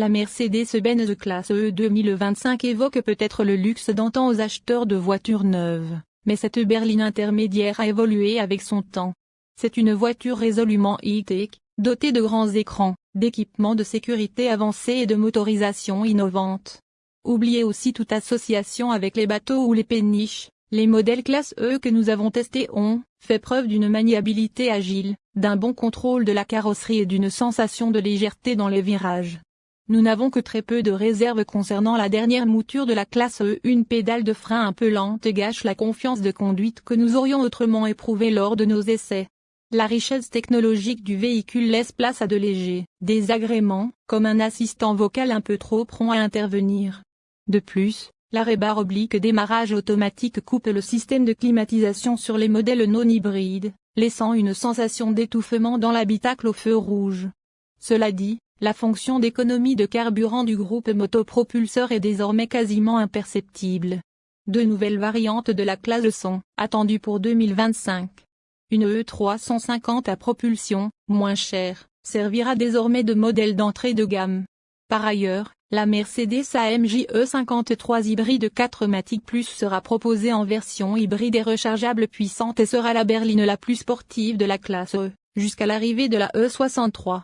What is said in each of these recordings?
La Mercedes-Benz classe E 2025 évoque peut-être le luxe d'antan aux acheteurs de voitures neuves, mais cette berline intermédiaire a évolué avec son temps. C'est une voiture résolument high-tech, dotée de grands écrans, d'équipements de sécurité avancés et de motorisation innovante. Oubliez aussi toute association avec les bateaux ou les péniches, les modèles classe E que nous avons testés ont fait preuve d'une maniabilité agile, d'un bon contrôle de la carrosserie et d'une sensation de légèreté dans les virages. Nous n'avons que très peu de réserves concernant la dernière mouture de la classe E. Une pédale de frein un peu lente gâche la confiance de conduite que nous aurions autrement éprouvée lors de nos essais. La richesse technologique du véhicule laisse place à de légers désagréments, comme un assistant vocal un peu trop prompt à intervenir. De plus, l'arrêt barre oblique démarrage automatique coupe le système de climatisation sur les modèles non hybrides, laissant une sensation d'étouffement dans l'habitacle au feu rouge. Cela dit, la fonction d'économie de carburant du groupe motopropulseur est désormais quasiment imperceptible. Deux nouvelles variantes de la classe sont attendues pour 2025. Une E350 à propulsion, moins chère, servira désormais de modèle d'entrée de gamme. Par ailleurs, la Mercedes-AMG E53 hybride 4matic Plus sera proposée en version hybride et rechargeable puissante et sera la berline la plus sportive de la classe E, jusqu'à l'arrivée de la E63.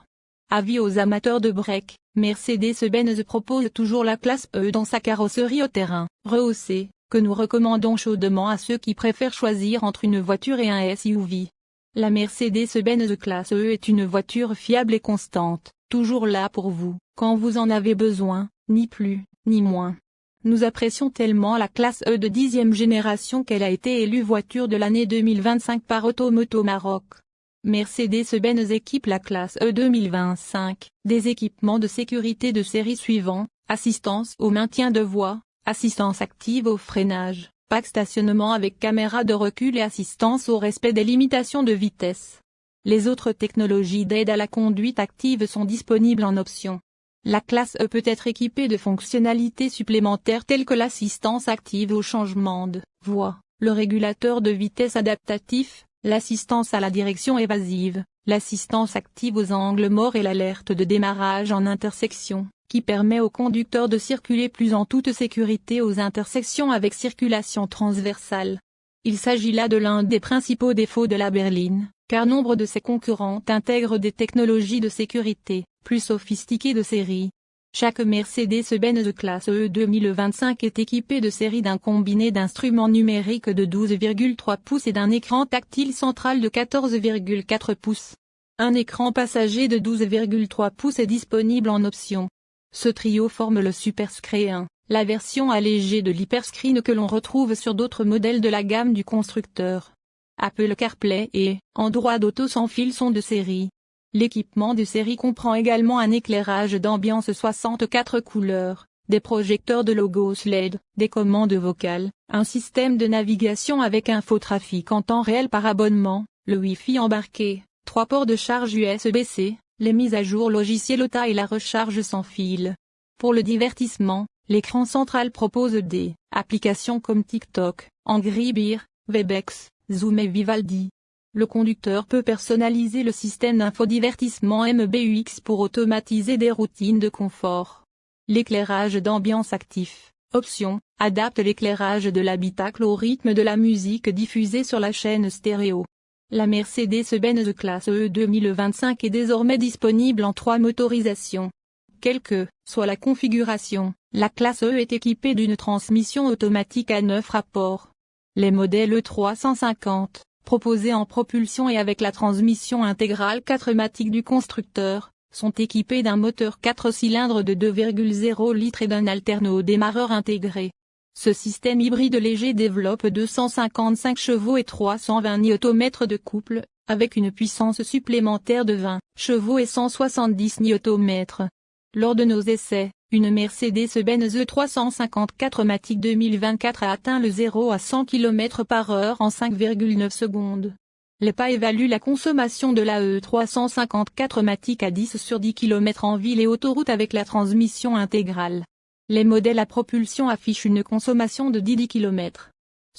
Avis aux amateurs de break, Mercedes-Benz propose toujours la classe E dans sa carrosserie au terrain rehaussé, que nous recommandons chaudement à ceux qui préfèrent choisir entre une voiture et un SUV. La Mercedes-Benz classe E est une voiture fiable et constante, toujours là pour vous, quand vous en avez besoin, ni plus, ni moins. Nous apprécions tellement la classe E de 10e génération qu'elle a été élue voiture de l'année 2025 par Automoto Maroc. Mercedes-Benz équipe la classe E 2025, des équipements de sécurité de série suivants, assistance au maintien de voie, assistance active au freinage, pack stationnement avec caméra de recul et assistance au respect des limitations de vitesse. Les autres technologies d'aide à la conduite active sont disponibles en option. La classe E peut être équipée de fonctionnalités supplémentaires telles que l'assistance active au changement de voie, le régulateur de vitesse adaptatif, l'assistance à la direction évasive, l'assistance active aux angles morts et l'alerte de démarrage en intersection, qui permet au conducteur de circuler plus en toute sécurité aux intersections avec circulation transversale. Il s'agit là de l'un des principaux défauts de la berline, car nombre de ses concurrents intègrent des technologies de sécurité plus sophistiquées de série. Chaque Mercedes-Benz classe E 2025 est équipée de série d'un combiné d'instruments numériques de 12,3 pouces et d'un écran tactile central de 14,4 pouces. Un écran passager de 12,3 pouces est disponible en option. Ce trio forme le Superscreen, la version allégée de l'Hyperscreen que l'on retrouve sur d'autres modèles de la gamme du constructeur. Apple CarPlay et Android Auto sans fil sont de série. L'équipement de série comprend également un éclairage d'ambiance 64 couleurs, des projecteurs de logos LED, des commandes vocales, un système de navigation avec infotrafic en temps réel par abonnement, le Wi-Fi embarqué, 3 ports de charge USB-C, les mises à jour logicielles OTA et la recharge sans fil. Pour le divertissement, l'écran central propose des applications comme TikTok, Angry Birds, Webex, Zoom et Vivaldi. Le conducteur peut personnaliser le système d'infodivertissement MBUX pour automatiser des routines de confort. L'éclairage d'ambiance actif, option, adapte l'éclairage de l'habitacle au rythme de la musique diffusée sur la chaîne stéréo. La Mercedes-Benz classe E 2025 est désormais disponible en 3 motorisations. Quelle que soit la configuration, la classe E est équipée d'une transmission automatique à 9 rapports. Les modèles E350, proposés en propulsion et avec la transmission intégrale 4matic du constructeur, sont équipés d'un moteur 4 cylindres de 2,0 litres et d'un alterno-démarreur intégré. Ce système hybride léger développe 255 chevaux et 320 Nm de couple, avec une puissance supplémentaire de 20 chevaux et 170 Nm. Lors de nos essais, une Mercedes-Benz E350 4matic 2024 a atteint le 0 à 100 km/h en 5,9 secondes. L'EPA évalue la consommation de la E350 4matic à 10 sur 10 km en ville et autoroute avec la transmission intégrale. Les modèles à propulsion affichent une consommation de 10 km.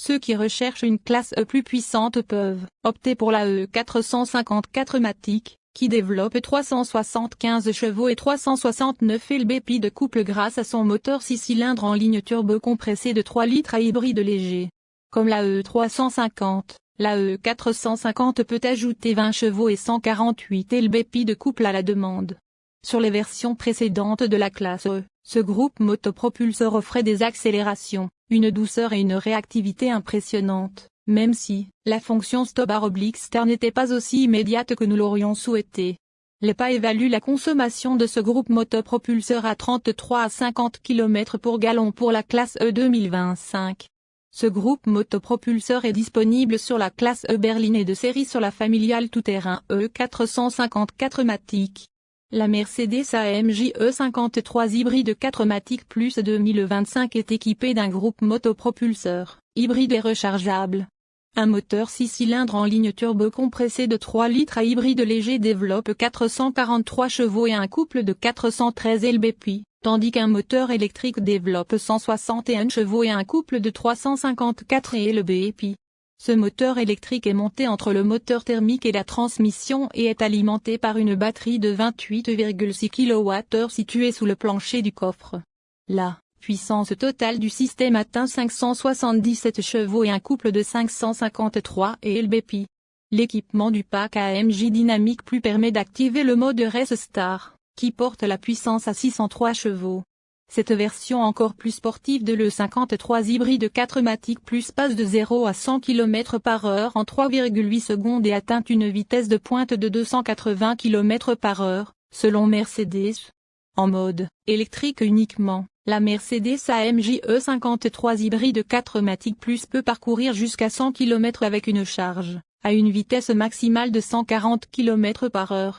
Ceux qui recherchent une classe E plus puissante peuvent opter pour la E450 4MATIC, qui développe 375 chevaux et 369 lb-ps de couple grâce à son moteur 6 cylindres en ligne turbo compressé de 3 litres à hybride léger. Comme la E350, la E450 peut ajouter 20 chevaux et 148 lb-ps de couple à la demande. Sur les versions précédentes de la classe E, ce groupe motopropulseur offrait des accélérations, une douceur et une réactivité impressionnantes, même si la fonction stop/start n'était pas aussi immédiate que nous l'aurions souhaité. L'EPA évalue la consommation de ce groupe motopropulseur à 33 à 50 km pour gallon pour la classe E 2025. Ce groupe motopropulseur est disponible sur la classe E berline et de série sur la familiale tout-terrain E450 4MATIC. La Mercedes-AMG E53 hybride 4MATIC Plus 2025 est équipée d'un groupe motopropulseur, hybride et rechargeable. Un moteur 6 cylindres en ligne turbo compressé de 3 litres à hybride léger développe 443 chevaux et un couple de 413 lb-ps, tandis qu'un moteur électrique développe 161 chevaux et un couple de 354 lb-ps. Ce moteur électrique est monté entre le moteur thermique et la transmission et est alimenté par une batterie de 28,6 kWh située sous le plancher du coffre. La puissance totale du système atteint 577 chevaux et un couple de 553 lb-ps. L'équipement du pack AMG Dynamic Plus permet d'activer le mode Race Star, qui porte la puissance à 603 chevaux. Cette version encore plus sportive de l'E53 hybride 4MATIC Plus passe de 0 à 100 km/h en 3,8 secondes et atteint une vitesse de pointe de 280 km/h, selon Mercedes. En mode électrique uniquement, la Mercedes-AMG E53 hybride 4MATIC Plus peut parcourir jusqu'à 100 km avec une charge, à une vitesse maximale de 140 km/h.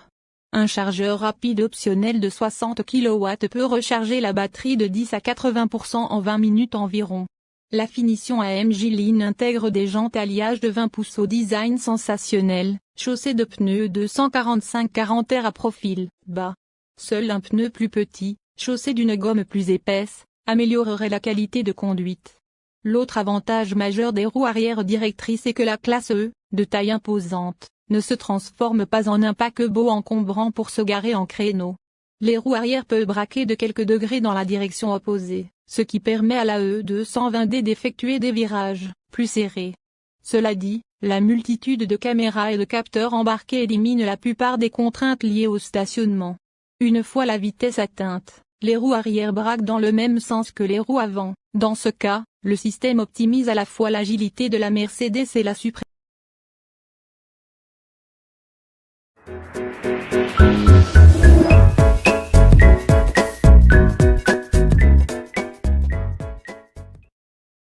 Un chargeur rapide optionnel de 60 kW peut recharger la batterie de 10 à 80% en 20 minutes environ. La finition AMG Line intègre des jantes alliage de 20 pouces au design sensationnel, chaussées de pneus 245/40R à profil bas. Seul un pneu plus petit, chaussé d'une gomme plus épaisse, améliorerait la qualité de conduite. L'autre avantage majeur des roues arrière directrices est que la classe E, de taille imposante, ne se transforme pas en un paquebot encombrant pour se garer en créneau. Les roues arrière peuvent braquer de quelques degrés dans la direction opposée, ce qui permet à la E220D d'effectuer des virages plus serrés. Cela dit, la multitude de caméras et de capteurs embarqués élimine la plupart des contraintes liées au stationnement. Une fois la vitesse atteinte, les roues arrière braquent dans le même sens que les roues avant. Dans ce cas, le système optimise à la fois l'agilité de la Mercedes et la suprématie.